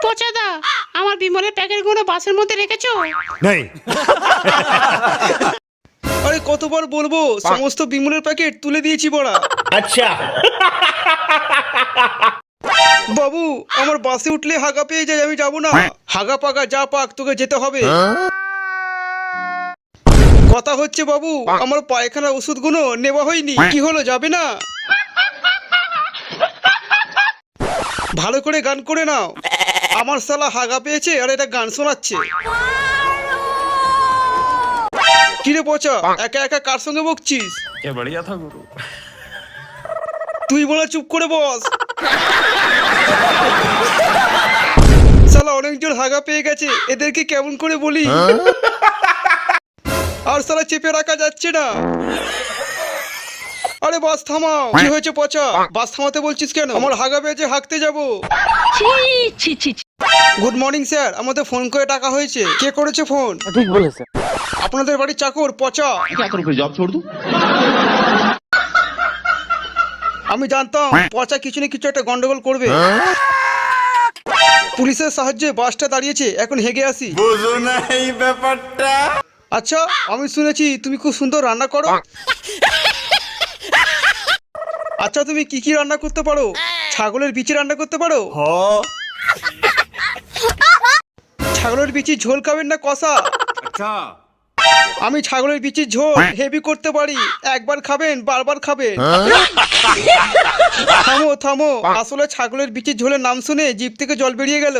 পচাদা, আমার বিমলের প্যাকেটগুলো বাসের মধ্যে রেখেছো? नहीं। আরে কতবার বলবো, সমস্ত বিমলের প্যাকেট তুলে দিয়েছি বড়া। अच्छा। বাবু, আমার বাসে উঠলে হাগা পেয়ে যায়, আমি যাবো না। হাগা পাকা যা পাক, তোকে যেতে হবে। কথা হচ্ছে বাবু, আমার পায়খানার ওষুধগুলো নেওয়া হয়নি। কি হলো, যাবে না? ভালো করে গান করে নাও। আমার শালা হাগা পেয়েছে আর এটা গান শোনাচ্ছে। কিরে পচা, একা একা কার সঙ্গে বকছিস? क्या बढ़िया था गुरु। তুই বলে চুপ করে বস। শালা অনেকজন হাগা পেয়ে গেছে, এদেরকে কেমন করে বলি? আর শালা চেপে রাখা যাচ্ছে না। আরে বাস থামাও। কি হয়েছে পচা? বাস থামাতে বলছিস কেন? আমার হাগা পেয়েছে, হাঁকতে যাবো। গুড মর্নিং স্যার, আমাদের ফোন করে টাকা হয়েছে। কে করেছে ফোন? ঠিক বলেছে। আপনাদের বাড়ির চাকর পচা। क्या करूं, फिर जॉब छोड़ दूं? আমি জানতাম পচা কিছু না কিছু একটা গন্ডগোল করবে। পুলিশের সাহায্যে বাসটা দাঁড়িয়েছে, এখন হেগে আসি। बुझो नहीं ব্যাপারটা। আচ্ছা, আমি শুনেছি তুমি খুব সুন্দর রান্না করো। আচ্ছা, তুমি কি কি রান্না করতে পারো? ছাগলের বিচি রান্না করতে পারো? हाँ। ছাগলের বিচির ঝোল খাবেন না কষা? अच्छा। আমি ছাগলের বিচির ঝোল হেভি করতে পারি। একবার খাবেন, বারবার খাবেন। থামো থামো, আসলে ছাগলের বিচির ঝোলের নাম শুনে জিভ থেকে জল বেরিয়ে গেল।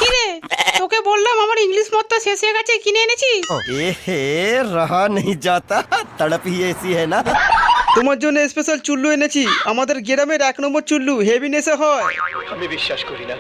কিরে, তোকে বললাম আমার ইংলিশ মতটা শেষ হয়ে গেছে, কিনে এনেছিস? रहा नहीं जाता, तड़प ही ऐसी है ना। তোমার জন্য স্পেশাল চুল্লু এনেছি। আমাদের গ্রামের 1 নম্বর চুল্লু, হেভি নেশা হয়। আমি বিশ্বাস করি না।